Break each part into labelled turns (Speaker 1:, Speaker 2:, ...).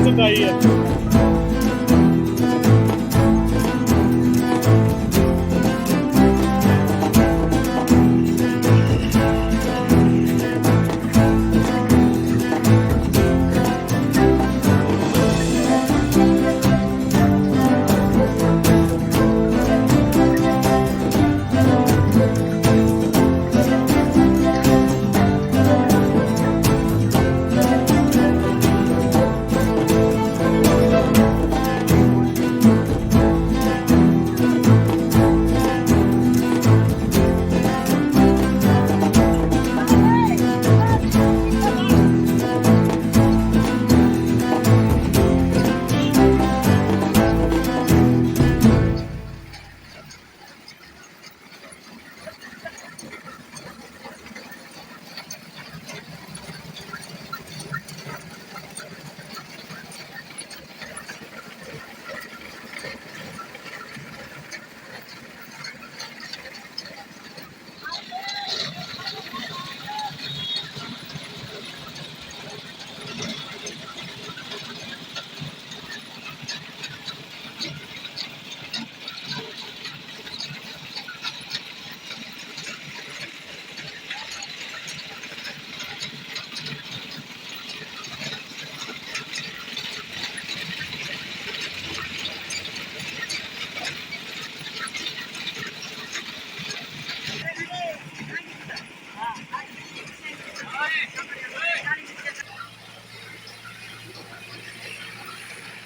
Speaker 1: की सफाई है।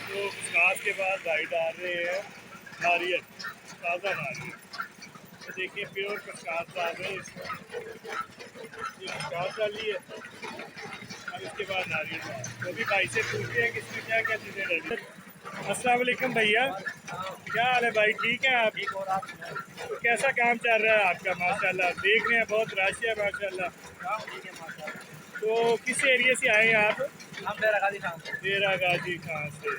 Speaker 1: तो खास के बाद भाई डाल रहे हैं नारियल, ताज़ा नारियल। तो देखिए प्योर प्रसाद डाल रहे हैं इसमें, ये प्रसाद डाली है और इसके बाद नारियल डाल। तो अभी भाई से पूछते हैं कि इसमें क्या क्या चीज़ें डाली। अस्सलाम वालेकुम भैया, क्या हाल है भाई, ठीक है आप? तो कैसा काम चल रहा है आपका? माशाल्लाह देख रहे हैं बहुत रश है माशाल्लाह। तो किस एरिया से आए हैं आप?
Speaker 2: हम डेरा
Speaker 1: गाजी खां से।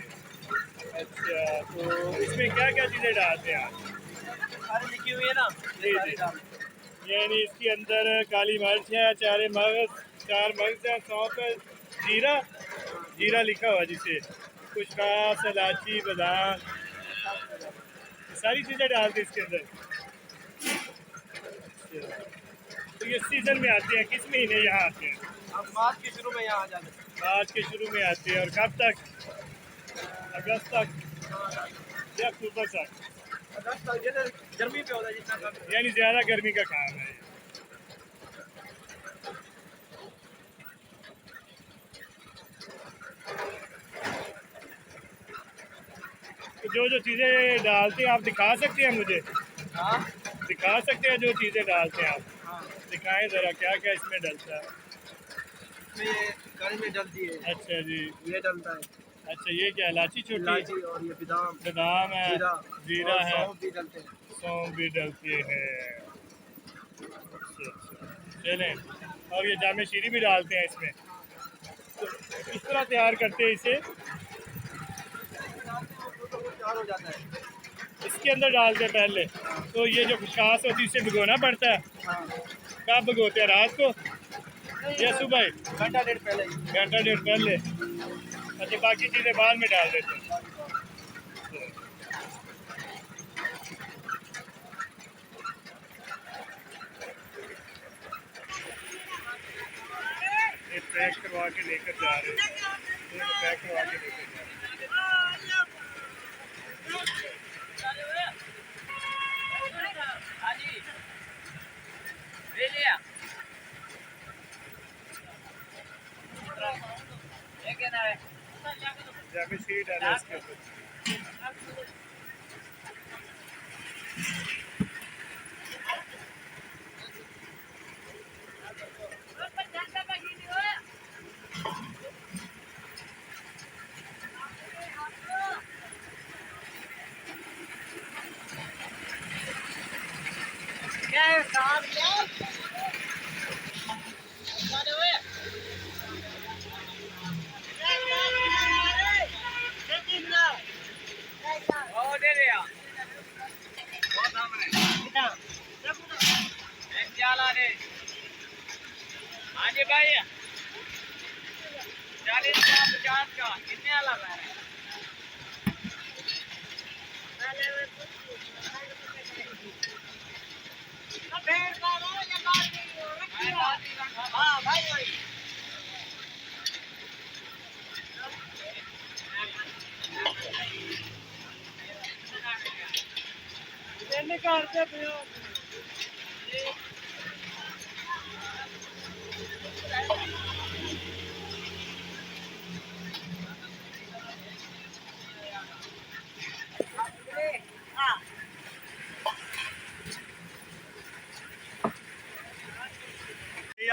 Speaker 1: अच्छा, तो इसमें क्या क्या चीज़ें डालते हैं आप?
Speaker 2: सारी लिखी हुई है ना।
Speaker 1: जी जी, यानी इसके अंदर काली मिर्च है, चार मर्च है, सौंफ है, जीरा जीरा लिखा हुआ जिसे, कुछ खास इलायची, बादाम, सारी चीज़ें डालते हैं इसके अंदर। अच्छा, तो ये सीज़न में आते हैं, किस महीने यहाँ आते हैं?
Speaker 2: हम मार्च के शुरू में यहाँ आ जाते हैं।
Speaker 1: मार्च के शुरू में आते हैं और कब तक? अगस्त तक या अक्टूबर तक?
Speaker 2: अगस्त तक, गर्मी पे होता है जितना कम,
Speaker 1: यानी ज़्यादा गर्मी का काम है। तो जो चीज़ें डालते हैं आप दिखा सकते हैं मुझे?
Speaker 2: हाँ
Speaker 1: दिखा सकते हैं जो चीज़ें डालते हैं आप?
Speaker 2: हाँ,
Speaker 1: दिखाएं ज़रा क्या क्या इसमें डलता है।
Speaker 2: ये कड़ी में डलती है।
Speaker 1: अच्छा जी,
Speaker 2: ये डलता है।
Speaker 1: अच्छा ये क्या, इलायची छोटी?
Speaker 2: इलायची और ये बादाम,
Speaker 1: बादाम है, जीरा
Speaker 2: और
Speaker 1: है,
Speaker 2: सौंफ भी डलते हैं।
Speaker 1: सौंफ भी डलते हैं। अच्छा, चलें, और ये जामे शीरी भी डालते हैं इसमें। तो किस तरह तैयार करते हैं इसे?
Speaker 2: तैयार हो जाता है,
Speaker 1: इसके अंदर डालते हैं पहले। तो ये जो खटास होती है इसे भिगोना पड़ता है।
Speaker 2: हाँ।
Speaker 1: कब भिगोते हैं, रात को या सुबह?
Speaker 2: घंटा डेढ़ पहले ही।
Speaker 1: घंटा डेढ़ पहले। अच्छा, बाकी चीज़ें बाद में डाल देते हैं। ये पैक करवा के लेकर जा रहे हैं, पैक करवा के लेकर जा रहे हैं। जामे शीरी डाला इसके ऊपर।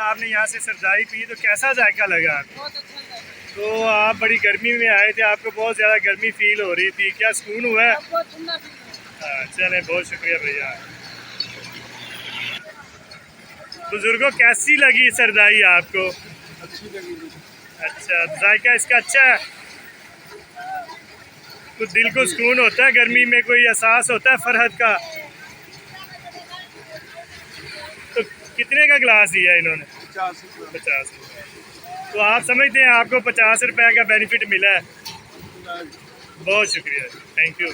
Speaker 1: आपने यहाँ से सरदाई पी तो कैसा जायका लगा आपको?
Speaker 2: बहुत अच्छा लगा।
Speaker 1: तो आप बड़ी गर्मी में आए थे, आपको बहुत ज़्यादा गर्मी फील हो रही थी, क्या सुकून हुआ है?
Speaker 2: बहुत ठंडा फील हुआ।
Speaker 1: हाँ, चलें, बहुत शुक्रिया भैया। बुजुर्गों, कैसी लगी सरदाई आपको?
Speaker 2: अच्छी लगी।
Speaker 1: अच्छा, जायका इसका अच्छा है, कुछ दिल को सुकून होता है, गर्मी में कोई एहसास होता है फरहत का। तो कितने का ग्लास दिया इन्होंने? 50 रुपये। तो आप समझते हैं आपको 50 रुपए का बेनिफिट मिला है? बहुत शुक्रिया, थैंक यू।